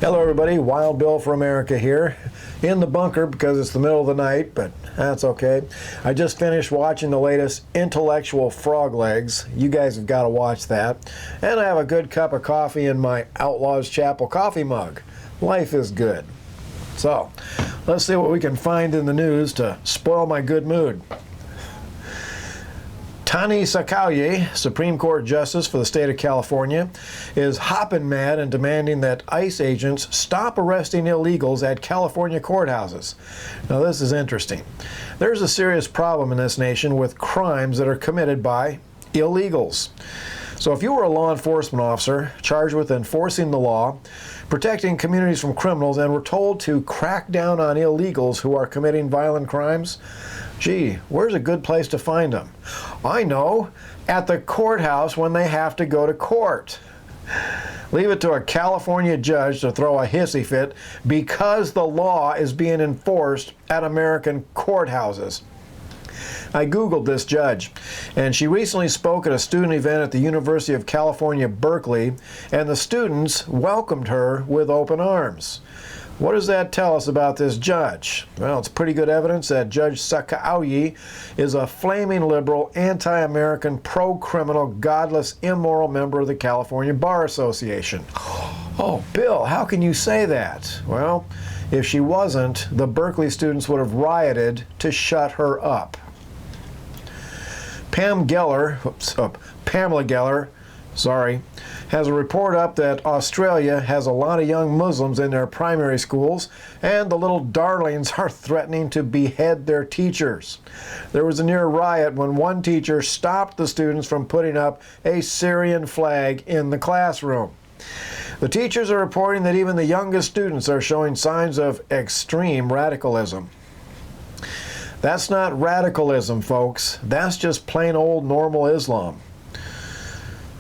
Hello everybody, Wild Bill for America here. In the bunker because it's the middle of the night, but that's okay. I just finished watching the latest Intellectual Frog Legs. You guys have got to watch that. And I have a good cup of coffee in my Outlaws Chapel coffee mug. Life is good. So, let's see what we can find in the news to spoil my good mood. Tani Sakauye, Supreme Court Justice for the state of California, is hopping mad and demanding that ICE agents stop arresting illegals at California courthouses. Now this is interesting. There's a serious problem in this nation with crimes that are committed by illegals. So if you were a law enforcement officer charged with enforcing the law, protecting communities from criminals, and were told to crack down on illegals who are committing violent crimes, gee, where's a good place to find them? I know, at the courthouse when they have to go to court. Leave it to a California judge to throw a hissy fit because the law is being enforced at American courthouses. I Googled this judge, and she recently spoke at a student event at the University of California, Berkeley, and the students welcomed her with open arms. What does that tell us about this judge? Well, it's pretty good evidence that Judge Sakauye is a flaming liberal, anti-American, pro-criminal, godless, immoral member of the California Bar Association. Oh, Bill, how can you say that? Well, if she wasn't, the Berkeley students would have rioted to shut her up. Pamela Geller, has a report up that Australia has a lot of young Muslims in their primary schools, and the little darlings are threatening to behead their teachers. There was a near riot when one teacher stopped the students from putting up a Syrian flag in the classroom. The teachers are reporting that even the youngest students are showing signs of extreme radicalism. That's not radicalism, folks. That's just plain old normal Islam.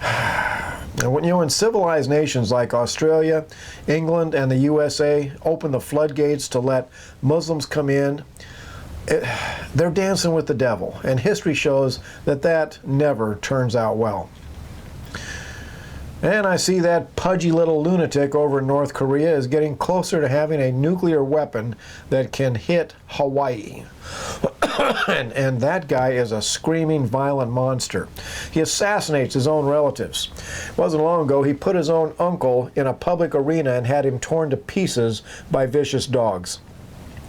And when civilized nations like Australia, England, and the USA open the floodgates to let Muslims come in, they're dancing with the devil. And history shows that that never turns out well. And I see that pudgy little lunatic over in North Korea is getting closer to having a nuclear weapon that can hit Hawaii. and that guy is a screaming, violent monster. He assassinates his own relatives. It wasn't long ago he put his own uncle in a public arena and had him torn to pieces by vicious dogs.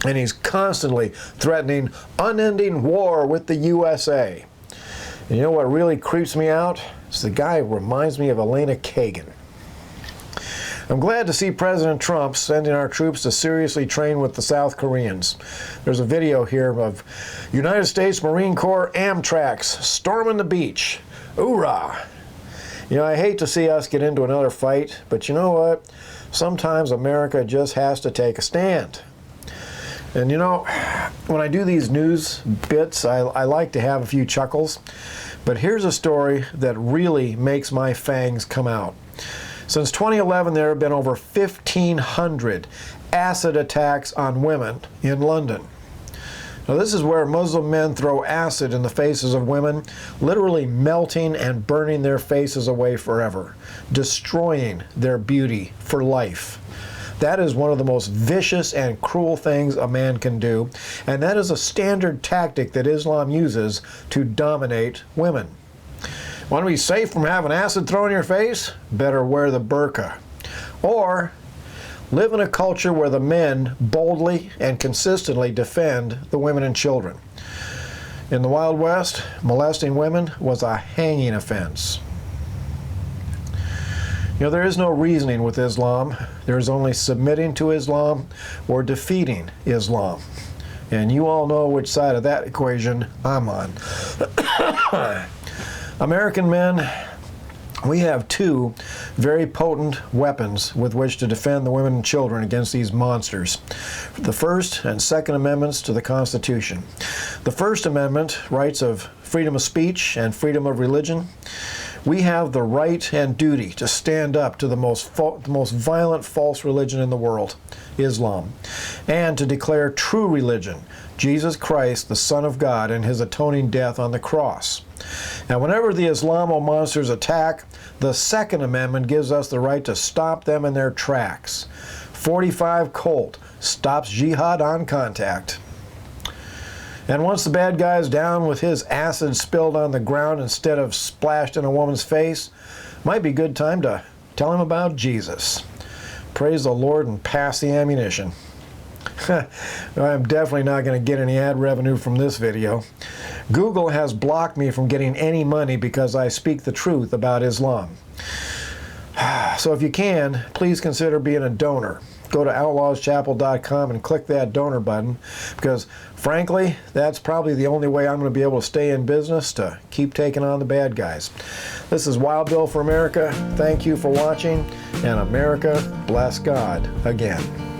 And he's constantly threatening unending war with the USA. And you know what really creeps me out? It's the guy who reminds me of Elena Kagan. I'm glad to see President Trump sending our troops to seriously train with the South Koreans. There's a video here of United States Marine Corps Amtraks storming the beach. Hoorah! You know, I hate to see us get into another fight, but you know what? Sometimes America just has to take a stand. And you know, when I do these news bits, I like to have a few chuckles. But here's a story that really makes my fangs come out. Since 2011, there have been over 1,500 acid attacks on women in London. Now, this is where Muslim men throw acid in the faces of women, literally melting and burning their faces away forever, destroying their beauty for life. That is one of the most vicious and cruel things a man can do, and that is a standard tactic that Islam uses to dominate women. Want to be safe from having acid thrown in your face? Better wear the burqa. Or live in a culture where the men boldly and consistently defend the women and children. In the Wild West, molesting women was a hanging offense. You know, there is no reasoning with Islam. There is only submitting to Islam or defeating Islam. And you all know which side of that equation I'm on. American men, we have two very potent weapons with which to defend the women and children against these monsters. The First and Second Amendments to the Constitution. The First Amendment, rights of freedom of speech and freedom of religion. We have the right and duty to stand up to the most violent false religion in the world, Islam, and to declare true religion, Jesus Christ, the Son of God, and his atoning death on the cross. Now, whenever the Islamo monsters attack, the Second Amendment gives us the right to stop them in their tracks. .45 Colt stops jihad on contact. And once the bad guy's down with his acid spilled on the ground instead of splashed in a woman's face, might be a good time to tell him about Jesus. Praise the Lord and pass the ammunition. I'm definitely not going to get any ad revenue from this video. Google has blocked me from getting any money because I speak the truth about Islam. So if you can, please consider being a donor. Go to outlawschapel.com and click that donor button, because frankly, that's probably the only way I'm going to be able to stay in business to keep taking on the bad guys. This is Wild Bill for America. Thank you for watching, and America bless God again.